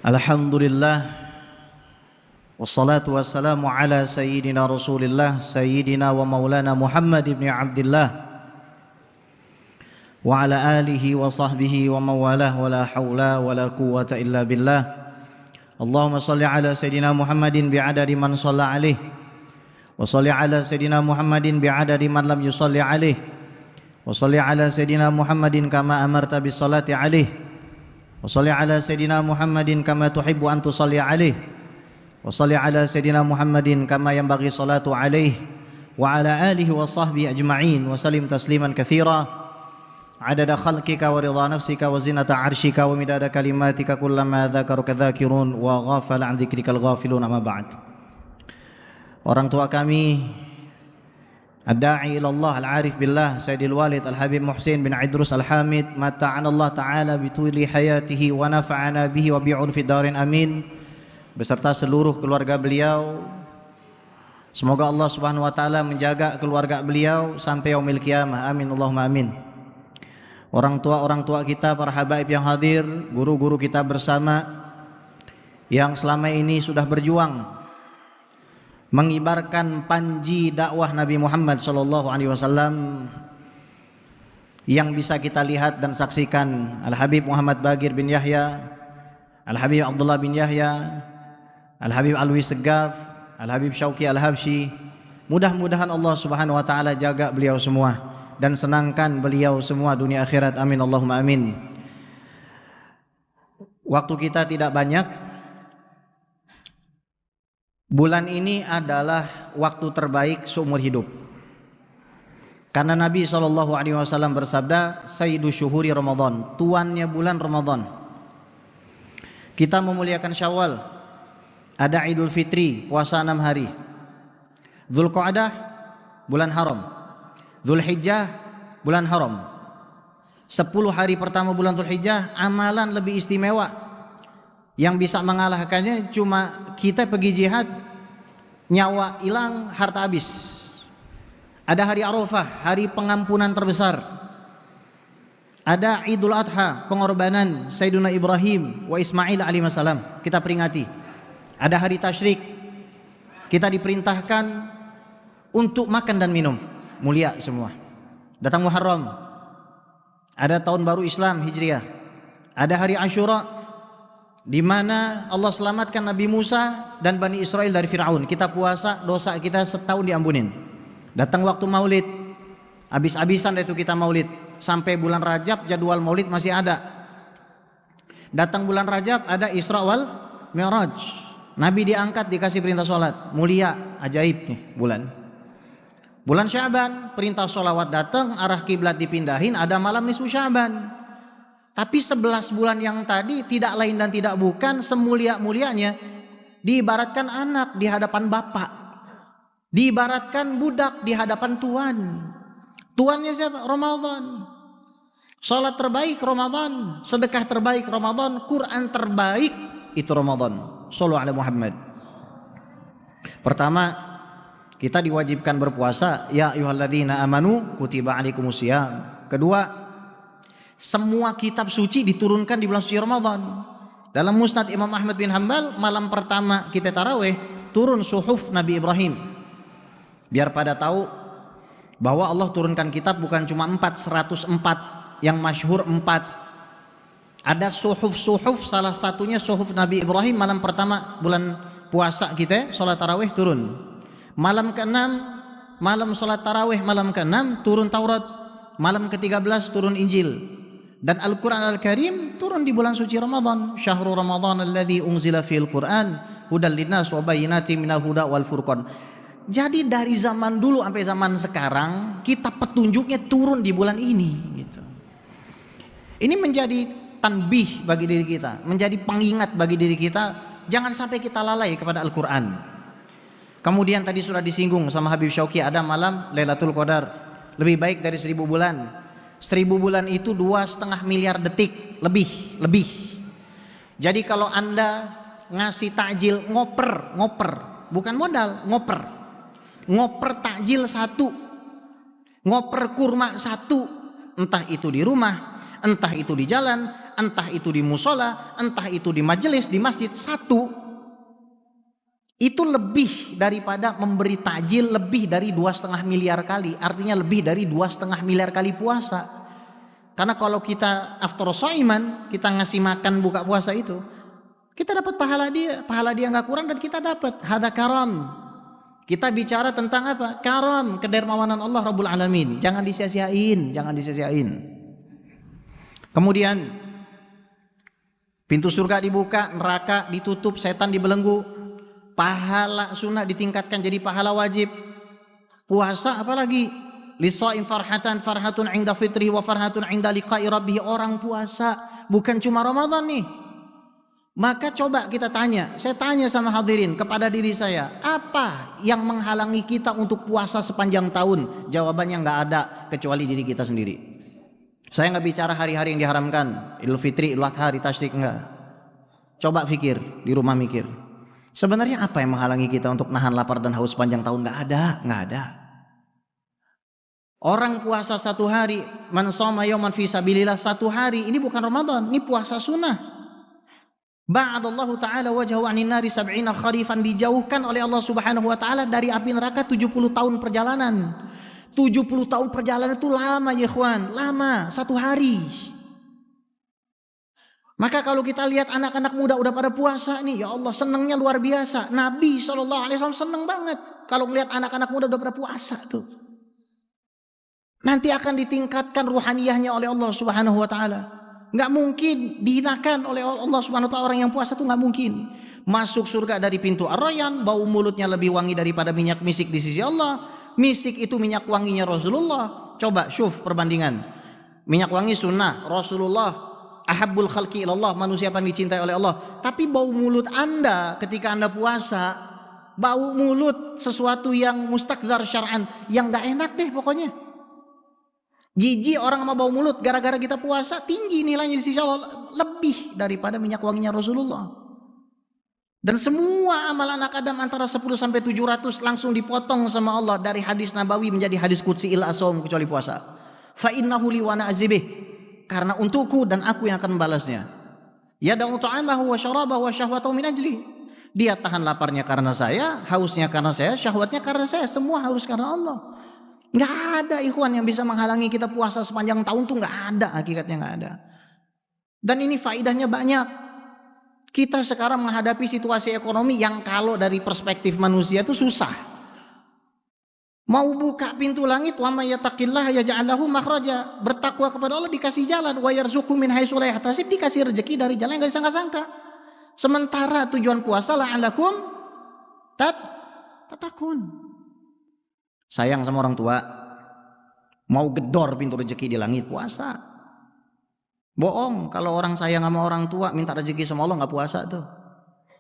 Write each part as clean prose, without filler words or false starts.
Alhamdulillah wassalatu wassalamu ala sayyidina Rasulillah sayyidina wa maulana Muhammad ibn Abdullah wa ala alihi wa sahbihi wa mawalah wa la hawla wa la quwwata illa billah. Allahumma salli ala sayyidina Muhammadin bi'adadi man shalla alaih wa salli ala sayyidina Muhammadin bi'adadi man lam yusalli alaih wa salli ala sayyidina Muhammadin kama amarta bis salati alaih wa salli ala sayyidina Muhammadin kama tuhibbu an tusalli alaih wa salli ala sayyidina Muhammadin kama yanbaghi salatu alaih wa ala alihi wa sahbihi ajma'in wa sallim tasliman katsira adada khalqika wa ridha nafsika wa zinata arshika wa midada kalimatika kullama dzakaruka dzakirun wa ghafala an dzikrikal ghafilun. Amma ba'd. Orang tua kami Ad-da'i ilallah al-arif billah Sayyidil Walid Al-Habib Muhsin bin Idrus Al-Hamid mata'ana Allah Ta'ala bituli hayatihi wa nafa'ana bihi wa bi'un fid darin amin, beserta seluruh keluarga beliau. Semoga Allah Subhanahu wa taala menjaga keluarga beliau sampai yaumil qiyamah. Amin Allahumma amin. Orang tua kita, para habaib yang hadir, guru-guru kita bersama yang selama ini sudah berjuang mengibarkan panji dakwah Nabi Muhammad SAW yang bisa kita lihat dan saksikan. Al-Habib Muhammad Bagir bin Yahya, Al-Habib Abdullah bin Yahya, Al-Habib Alwi Segaf, Al-Habib Syauqi Al-Habsyi. Mudah-mudahan Allah Subhanahu wa taala jaga beliau semua dan senangkan beliau semua dunia akhirat. Amin Allahumma amin. Waktu kita tidak banyak. Bulan ini adalah waktu terbaik seumur hidup. Karena Nabi SAW bersabda, Sayyidu syuhuri Ramadan, tuannya bulan Ramadan. Kita memuliakan Syawal, ada Idul Fitri, puasa 6 hari. Dzulqa'dah, bulan haram. Dzulhijjah, bulan haram. 10 hari pertama bulan Dzulhijjah, amalan lebih istimewa. Yang bisa mengalahkannya cuma kita pergi jihad, nyawa hilang, harta habis. Ada hari Arafah, hari pengampunan terbesar. Ada Idul Adha, pengorbanan Sayyidina Ibrahim wa Ismail alaihi salam, kita peringati. Ada hari Tasyrik, kita diperintahkan untuk makan dan minum, mulia semua. Datang Muharram, ada tahun baru Islam Hijriah. Ada hari Asyura, di mana Allah selamatkan Nabi Musa dan Bani Israel dari Fir'aun. Kita puasa, dosa kita setahun diampunin. Datang waktu Maulid, habis-habisan itu kita Maulid. Sampai bulan Rajab jadwal Maulid masih ada. Datang bulan Rajab ada Isra wal Mi'raj. Nabi diangkat, dikasih perintah sholat. Mulia, ajaib nih bulan. Bulan Sya'ban, perintah sholawat datang, arah kiblat dipindahin, ada malam nisfu Sya'ban. Tapi 11 bulan yang tadi tidak lain dan tidak bukan semulia-mulianya diibaratkan anak di hadapan bapak, diibaratkan budak di hadapan tuan. Tuannya siapa? Ramadan. Salat terbaik Ramadan, sedekah terbaik Ramadan, Quran terbaik itu Ramadan. Shallu ala Muhammad. Pertama, kita diwajibkan berpuasa, ya ayyuhalladzina amanu kutiba alaikumusiyam. Kedua, semua kitab suci diturunkan di bulan suci Ramadan. Dalam Musnad Imam Ahmad bin Hanbal, malam pertama kita tarawih, turun suhuf Nabi Ibrahim. Biar pada tahu bahwa Allah turunkan kitab bukan cuma 104 yang masyhur 4. Ada suhuf-suhuf, salah satunya suhuf Nabi Ibrahim. Malam pertama bulan puasa kita sholat tarawih turun. Malam ke-6, malam sholat tarawih malam ke-6 turun Taurat. Malam ke-13 turun Injil. Dan Al-Quran Al-Karim turun di bulan suci Ramadan. Syahrul Ramadan alladzi unzila fil Quran hudal linnas wa bayyinatin minal huda wal furqan. Jadi dari zaman dulu sampai zaman sekarang kita petunjuknya turun di bulan ini gitu. Ini menjadi tanbih bagi diri kita, menjadi pengingat bagi diri kita, jangan sampai kita lalai kepada Al-Quran. Kemudian tadi sudah disinggung sama Habib Syauqi, ada malam Lailatul Qadar, lebih baik dari 1000 bulan. 1000 bulan itu 2,5 miliar detik lebih. Jadi kalau Anda ngasih takjil ngoper, bukan modal, ngoper takjil 1, ngoper kurma 1, entah itu di rumah, entah itu di jalan, entah itu di musola, entah itu di majelis, di masjid, satu itu lebih daripada memberi takjil lebih dari 2,5 miliar kali. Artinya lebih dari 2,5 miliar kali puasa. Karena kalau kita after shaiman, kita ngasih makan buka puasa itu, kita dapat pahala dia nggak kurang, dan kita dapat hada karam. Kita bicara tentang apa? Karam, kedermawanan Allah Rabbul Alamin. Jangan disia-siain, jangan disia-siain. Kemudian pintu surga dibuka, neraka ditutup, setan dibelenggu. Pahala sunnah ditingkatkan jadi pahala wajib. Puasa apalagi? Lisa'im farhatun 'inda fitrihi wa farhatun 'inda liqa'i rabbih. Orang puasa bukan cuma Ramadan nih. Maka coba kita tanya, saya tanya sama hadirin kepada diri saya, apa yang menghalangi kita untuk puasa sepanjang tahun? Jawabannya nggak ada kecuali diri kita sendiri. Saya nggak bicara hari-hari yang diharamkan, Idul Fitri, Idul Adha, hari Tasyrik, enggak. Coba pikir, di rumah mikir. Sebenarnya apa yang menghalangi kita untuk nahan lapar dan haus sepanjang tahun? Nggak ada. Orang puasa satu hari, man shoma yauman fi sabilillah, satu hari, ini bukan Ramadan, ini puasa sunnah. Ba'adallahu ta'ala wajhahu 'anil nari 70 kharifan, dijauhkan oleh Allah Subhanahu wa taala dari api neraka 70 tahun perjalanan. 70 tahun perjalanan itu lama ya ikhwan, lama, satu hari. Maka kalau kita lihat anak-anak muda udah pada puasa nih, ya Allah senangnya luar biasa. Nabi SAW senang banget kalau melihat anak-anak muda udah pada puasa tuh. Nanti akan ditingkatkan ruhaniyahnya oleh Allah Subhanahu wa taala. Nggak mungkin dihinakan oleh Allah Subhanahu wa taala orang yang puasa tuh, nggak mungkin. Masuk surga dari pintu Ar-Rayyan, bau mulutnya lebih wangi daripada minyak misik di sisi Allah. Misik itu minyak wanginya Rasulullah. Coba syuf perbandingan. Minyak wangi sunnah, Rasulullah ahabbul khalqi ilallah, manusia paling dicintai oleh Allah. Tapi bau mulut Anda ketika Anda puasa, bau mulut sesuatu yang mustakdzar syar'an, yang nggak enak deh pokoknya. Jijik orang sama bau mulut, gara-gara kita puasa tinggi nilainya di sisi Allah, lebih daripada minyak wanginya Rasulullah. Dan semua amal anak Adam antara 10 sampai 700 langsung dipotong sama Allah dari hadis nabawi menjadi hadis qudsi illa as-shaum, kecuali puasa. Fa innahu li wa ana azibih, karena untukku dan aku yang akan membalasnya. Yada'u ta'amahu wa syarabahu wa syahwatahu min ajli. Dia tahan laparnya karena saya, hausnya karena saya, syahwatnya karena saya, semua harus karena Allah. Nggak ada ikhwan yang bisa menghalangi kita puasa sepanjang tahun tuh, nggak ada, hakikatnya nggak ada. Dan ini faidahnya banyak. Kita sekarang menghadapi situasi ekonomi yang kalau dari perspektif manusia itu susah. Mau buka pintu langit, wa may yattaqillaha yaj'al lahu makhraja, bertakwa kepada Allah dikasih jalan, wa yarzuqhu min haitsu la yahtasib, dikasih rezeki dari jalan yang nggak disangka-sangka. Sementara tujuan puasa la'alakum tattaqun. Sayang sama orang tua, mau gedor pintu rezeki di langit, puasa. Bohong kalau orang sayang sama orang tua minta rezeki sama Allah nggak puasa tuh.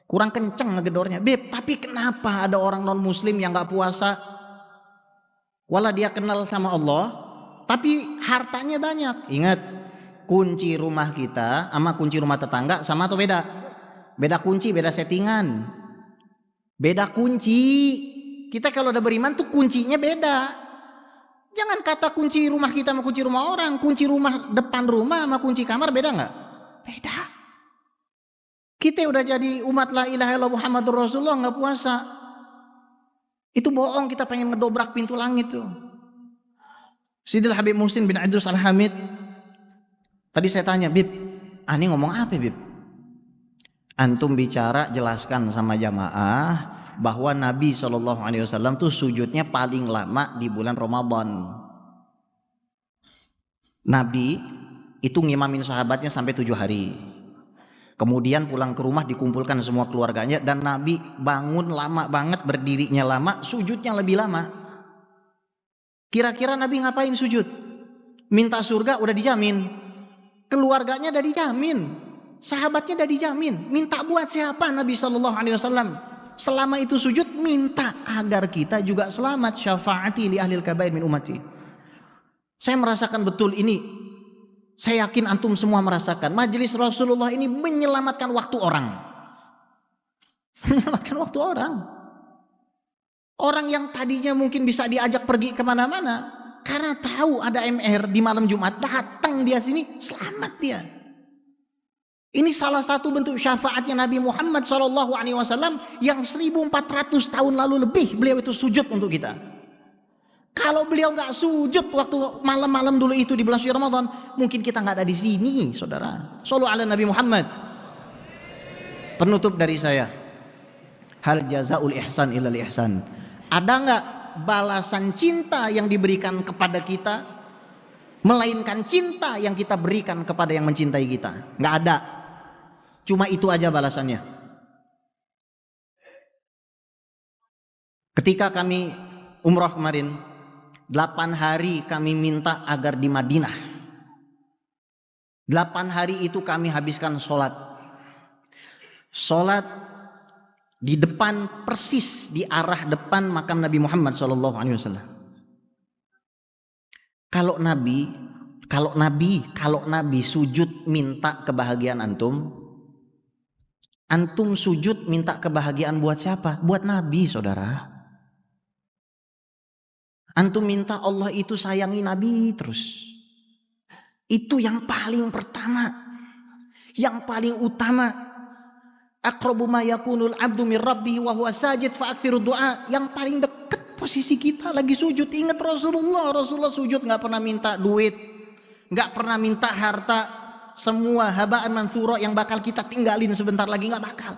Kurang kenceng ngegedornya. Beb, tapi kenapa ada orang non muslim yang nggak puasa? Walau dia kenal sama Allah, tapi hartanya banyak. Ingat, kunci rumah kita sama kunci rumah tetangga sama atau beda? Beda kunci, beda settingan. Beda kunci. Kita kalau udah beriman tuh kuncinya beda. Jangan kata kunci rumah kita sama kunci rumah orang. Kunci rumah depan rumah sama kunci kamar beda nggak? Beda. Kita udah jadi umat la ilaha illallah Muhammadur Rasulullah nggak puasa. Itu bohong, kita pengen ngedobrak pintu langit tuh. Sidil Habib Muhsin bin Idrus Al-Hamid. Tadi saya tanya, Bib, ani ngomong apa Bib? Antum bicara jelaskan sama jamaah bahwa Nabi SAW tuh sujudnya paling lama di bulan Ramadan. Nabi itu ngimamin sahabatnya sampai 7 hari. Kemudian pulang ke rumah dikumpulkan semua keluarganya, dan Nabi bangun lama banget, berdirinya lama, sujudnya lebih lama. Kira-kira Nabi ngapain sujud? Minta surga udah dijamin, keluarganya udah dijamin, sahabatnya udah dijamin. Minta buat siapa Nabi SAW? Selama itu sujud minta agar kita juga selamat. Syafaati li ahlil kabair min ummati. Saya merasakan betul ini. Saya yakin antum semua merasakan. Majelis Rasulullah ini menyelamatkan waktu orang. Menyelamatkan waktu orang. Orang yang tadinya mungkin bisa diajak pergi kemana-mana, karena tahu ada MR di malam Jumat, datang dia sini, selamat dia. Ini salah satu bentuk syafaatnya Nabi Muhammad SAW yang 1400 tahun lalu lebih beliau itu sujud untuk kita. Kalau beliau nggak sujud waktu malam-malam dulu itu di bulan suci Ramadan, mungkin kita nggak ada di sini, saudara. Shallu ala Nabi Muhammad. Penutup dari saya, hal jazaul ihsan illal ihsan. Ada nggak balasan cinta yang diberikan kepada kita melainkan cinta yang kita berikan kepada yang mencintai kita? Nggak ada. Cuma itu aja balasannya. Ketika kami umrah kemarin, 8 hari kami minta agar di Madinah. 8 hari itu kami habiskan sholat. Sholat di depan, persis di arah depan makam Nabi Muhammad SAW. Kalau Nabi sujud minta kebahagiaan antum sujud minta kebahagiaan buat siapa? Buat Nabi, saudara. Antum minta Allah itu sayangi Nabi terus. Itu yang paling pertama, yang paling utama. Aqrabu ma yakunul abdu min rabbih wa huwa sajid fa aktsiru du'a. Yang paling dekat posisi kita lagi sujud. Ingat Rasulullah sujud nggak pernah minta duit, nggak pernah minta harta. Semua habaan mansura yang bakal kita tinggalin sebentar lagi nggak bakal.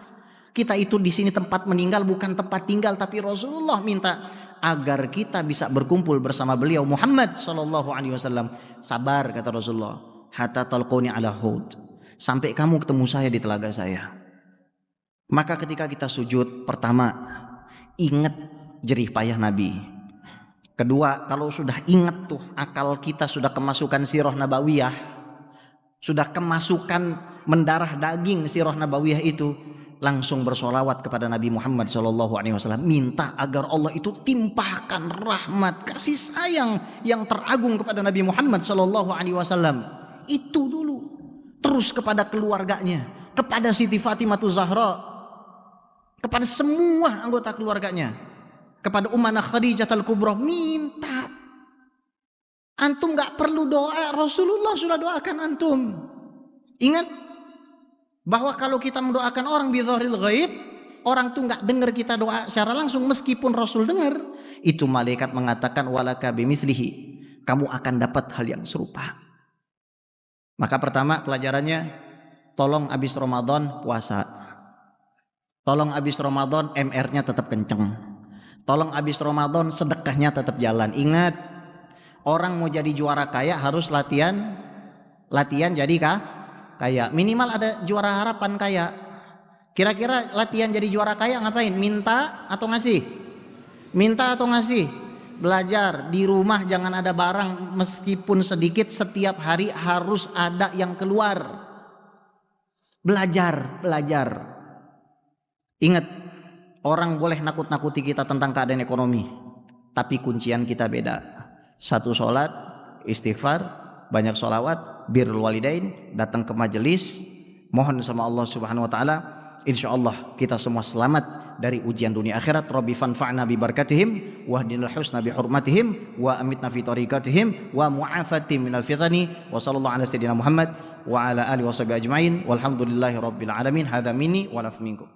Kita itu di sini tempat meninggal bukan tempat tinggal, tapi Rasulullah minta agar kita bisa berkumpul bersama beliau Muhammad SAW. Sabar kata Rasulullah, hatta talquni ala hud, sampai kamu ketemu saya di telaga saya. Maka ketika kita sujud, pertama ingat jerih payah Nabi. Kedua, kalau sudah ingat tuh akal kita sudah kemasukan sirah nabawiyah, sudah kemasukan mendarah daging sirah nabawiyah itu, langsung bersolawat kepada Nabi Muhammad SAW. Minta agar Allah itu timpahkan rahmat, kasih sayang yang teragung kepada Nabi Muhammad SAW. Itu dulu. Terus kepada keluarganya, kepada Siti Fatimah Zahra, kepada semua anggota keluarganya, kepada Ummana Khadijah Al-Kubra, minta. Antum gak perlu doa, Rasulullah sudah doakan antum. Ingat bahwa kalau kita mendoakan orang bidhoril ghaib, orang tuh gak dengar kita doa secara langsung, meskipun Rasul dengar. Itu malaikat mengatakan walaka bimithlihi, kamu akan dapat hal yang serupa. Maka pertama pelajarannya, tolong habis Ramadan puasa. Tolong habis Ramadan MR-nya tetap kenceng. Tolong habis Ramadan sedekahnya tetap jalan. Ingat, orang mau jadi juara kaya harus latihan jadi kaya. Minimal ada juara harapan kaya. Kira-kira latihan jadi juara kaya ngapain? Minta atau ngasih? Minta atau ngasih? Belajar di rumah, jangan ada barang meskipun sedikit, setiap hari harus ada yang keluar. Belajar. Ingat, orang boleh nakut-nakuti kita tentang keadaan ekonomi, tapi kuncian kita beda. Satu sholat, istighfar, banyak sholawat, birrul walidain, datang ke majelis, mohon sama Allah Subhanahu wa taala, insyaallah kita semua selamat dari ujian dunia akhirat. Rabbi fanfa'na bi barakatihim wahdinal husna bi hurmatihim wa amitna fi tariqatihim wa mu'afatim minal fitani wa sallallahu ala sayyidina Muhammad wa ala alihi wa sahbihi ajmain walhamdulillahi rabbil alamin. Hadza minni wa laf minkum.